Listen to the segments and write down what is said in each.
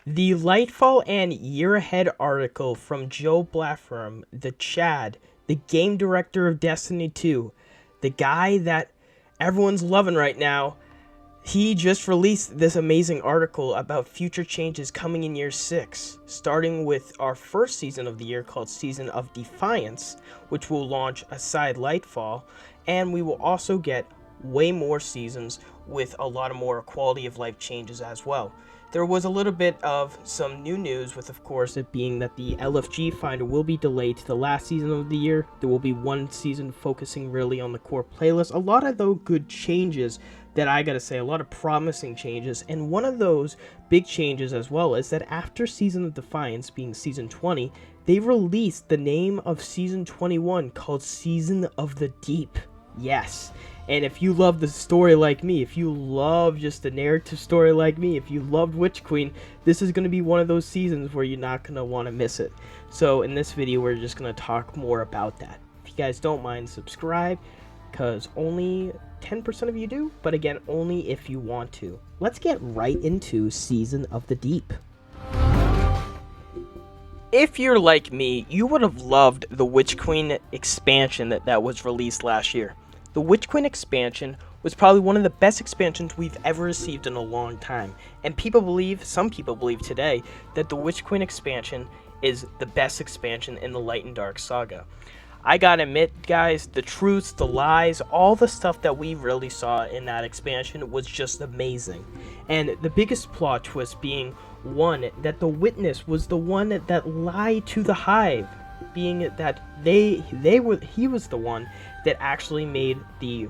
The Lightfall and Year Ahead article from Joe Blafram, the Chad, the game director of Destiny 2, the guy that everyone's loving right now, he just released this amazing article about future changes coming in Year 6, starting with our first season of the year called Season of Defiance, which will launch aside Lightfall, and we will also get way more seasons with a lot of more quality of life changes as well. There was a little bit of some new news, with of course it being that the LFG finder will be delayed to the last season of the year. There will be one season focusing really on the core playlist. A lot of those good changes that I gotta say, a lot of promising changes, and one of those big changes as well is that after Season of Defiance being Season 20, they released the name of Season 21 called Season of the Deep. Yes. And if you love the story like me, if you love just the narrative story like me, if you loved Witch Queen, this is going to be one of those seasons where you're not going to want to miss it. So in this video, we're just going to talk more about that. If you guys don't mind, subscribe, because only 10% of you do, but again, only if you want to. Let's get right into Season of the Deep. If you're like me, you would have loved the Witch Queen expansion that was released last year. The Witch Queen expansion was probably one of the best expansions we've ever received in a long time, and some people believe today, that the Witch Queen expansion is the best expansion in the Light and Dark saga. I gotta admit, guys, the truths, the lies, all the stuff that we really saw in that expansion was just amazing. And the biggest plot twist being, one, that the Witness was the one that lied to the Hive, being that he was the one that actually made the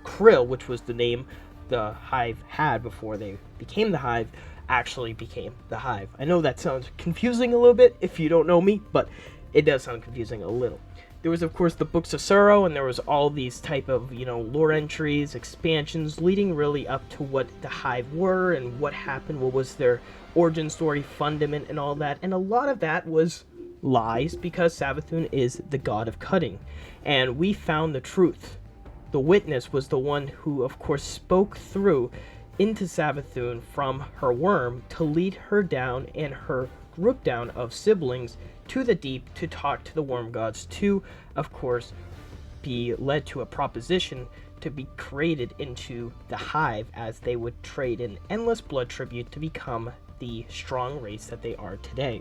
Krill, which was the name the Hive had before they became the Hive, actually became the Hive. I know that sounds confusing a little bit if you don't know me, but it does sound confusing a little. There was, of course, the Books of Sorrow, and there was all these type of, lore entries, expansions, leading really up to what the Hive were and what happened, what was their origin story, fundament, and all that. And a lot of that was lies, because Savathun is the god of cutting. And we found the truth. The Witness was the one who, of course, spoke through into Savathun from her worm to lead her down and her group down of siblings to the deep to talk to the worm gods to, of course, be led to a proposition to be created into the Hive, as they would trade in endless blood tribute to become the strong race that they are today.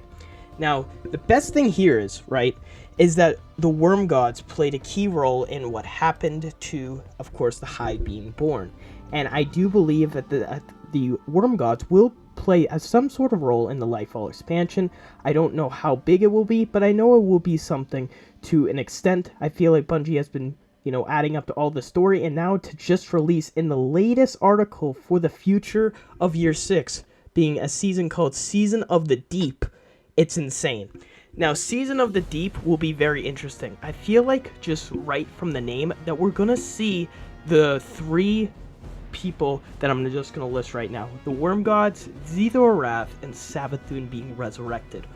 Now, the best thing here is that the worm gods played a key role in what happened to, of course, the Hive being born. And I do believe that the worm gods will play some sort of role in the Lightfall expansion. I don't know how big it will be, but I know it will be something to an extent. I feel like Bungie has been, adding up to all the story, and now to just release in the latest article for the future of Year 6, being a season called Season of the Deep. It's insane. Now, Season of the Deep will be very interesting. I feel like, just right from the name, that we're gonna see the three people that I'm just going to list right now. The Worm Gods, Zethor-Wrath, and Savathun being resurrected.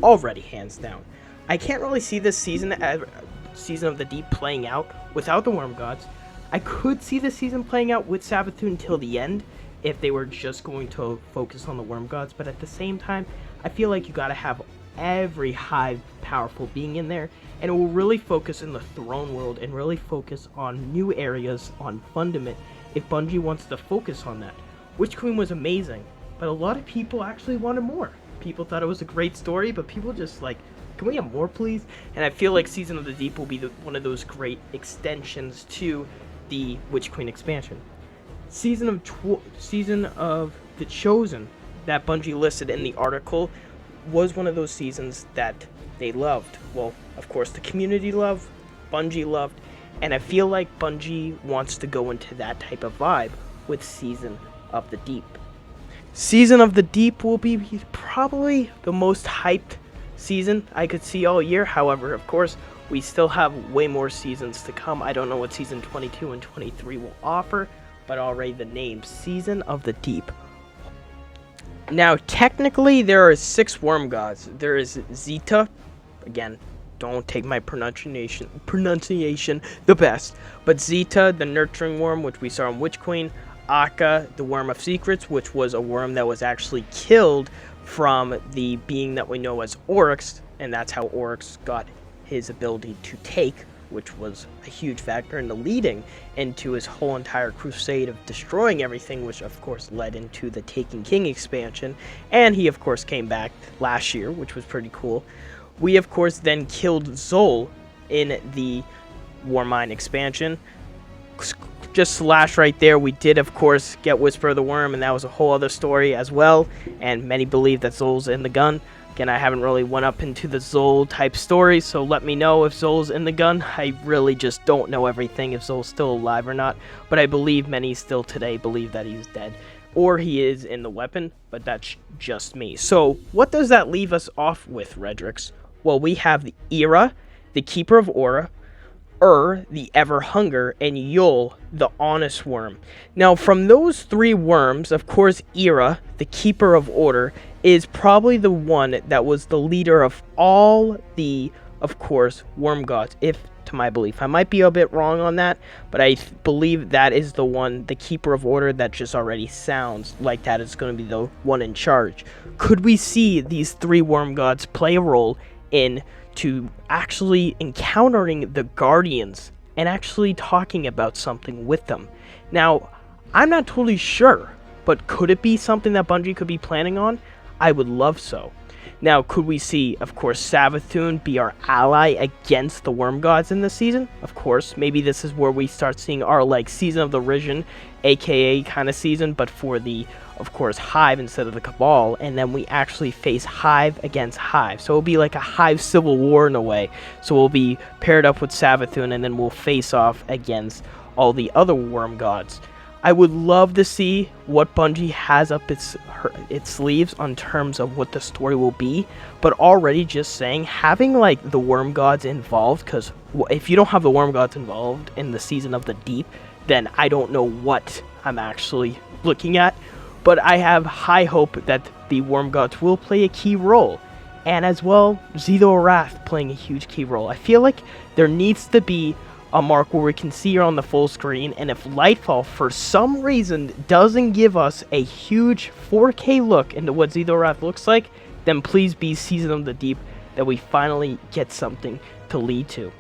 Already, hands down. I can't really see this Season of the Deep playing out without the Worm Gods. I could see this season playing out with Savathun till the end, if they were just going to focus on the Worm Gods, but at the same time, I feel like you gotta have every Hive powerful being in there, and it will really focus in the Throne World and really focus on new areas, on Fundament, if Bungie wants to focus on that. Witch Queen was amazing, but a lot of people actually wanted more. People thought it was a great story, but people just like, can we have more, please? And I feel like Season of the Deep will be one of those great extensions to the Witch Queen expansion. Season of the Chosen that Bungie listed in the article was one of those seasons that they loved. Well, of course, the community loved, Bungie loved, and I feel like Bungie wants to go into that type of vibe with Season of the Deep. Season of the Deep will be probably the most hyped season I could see all year. However, of course, we still have way more seasons to come. I don't know what Season 22 and 23 will offer, but already the name Season of the Deep. Now, technically, there are 6 worm gods. There is Zeta, again, don't take my pronunciation the best, but Zeta, the nurturing worm, which we saw in Witch Queen, Akka, the worm of secrets, which was a worm that was actually killed from the being that we know as Oryx, and that's how Oryx got his ability to take, which was a huge factor in the leading into his whole entire crusade of destroying everything, which of course led into the Taken King expansion, and he of course came back last year, which was pretty cool. We of course then killed Zol in the Warmind expansion. Just slash right there. We did of course get Whisper of the Worm, and that was a whole other story as well, and many believe that Zol's in the gun. Again, I haven't really went up into the Zol type story, so let me know if Zol's in the gun. I really just don't know everything, if Zol's still alive or not, but I believe many still today believe that he's dead, or he is in the weapon, but that's just me. So what does that leave us off with, Redrix? Well, we have the Era, the Keeper of Aura, the Ever Hunger, and Yul, the Honest Worm. Now, from those three worms, of course, Era, the Keeper of Order, is probably the one that was the leader of all the, of course, worm gods, if to my belief. I might be a bit wrong on that, but I believe that is the one, the Keeper of Order, that just already sounds like that is going to be the one in charge. Could we see these three worm gods play a role in to actually encountering the Guardians and actually talking about something with them? Now, I'm not totally sure, but could it be something that Bungie could be planning on? I would love so. Now, could we see, of course, Savathûn be our ally against the Worm Gods in this season? Of course, maybe this is where we start seeing our, like, Season of the Risen, aka kind of season, but for the, of course, Hive instead of the Cabal, and then we actually face Hive against Hive. So it'll be like a Hive civil war in a way. So we'll be paired up with Savathûn, and then we'll face off against all the other Worm Gods. I would love to see what Bungie has up its sleeves on terms of what the story will be, but already just saying, having like the Worm Gods involved, because if you don't have the Worm Gods involved in the Season of the Deep, then I don't know what I'm actually looking at, but I have high hope that the Worm Gods will play a key role, and as well, Xe'thor Wrath playing a huge key role. I feel like there needs to be a mark where we can see her on the full screen, and if Lightfall for some reason doesn't give us a huge 4K look into what Xe'thor Wrath looks like, then please be Season of the Deep, that we finally get something to lead to.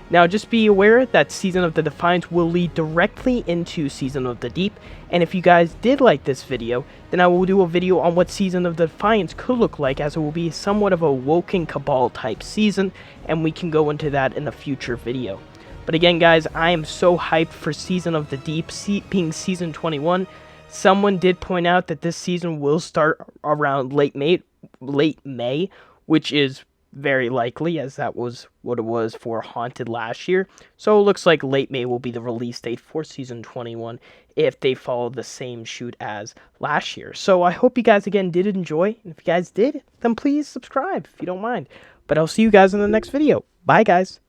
Now, just be aware that Season of the Defiance will lead directly into Season of the Deep, and if you guys did like this video, then I will do a video on what Season of the Defiance could look like, as it will be somewhat of a Woken Cabal type season, and we can go into that in a future video. But again, guys, I am so hyped for Season of the Deep being Season 21. Someone did point out that this season will start around late May, which is very likely, as that was what it was for Haunted last year. So it looks like late May will be the release date for Season 21 if they follow the same shoot as last year. So I hope you guys again did enjoy. And if you guys did, then please subscribe if you don't mind. But I'll see you guys in the next video. Bye, guys.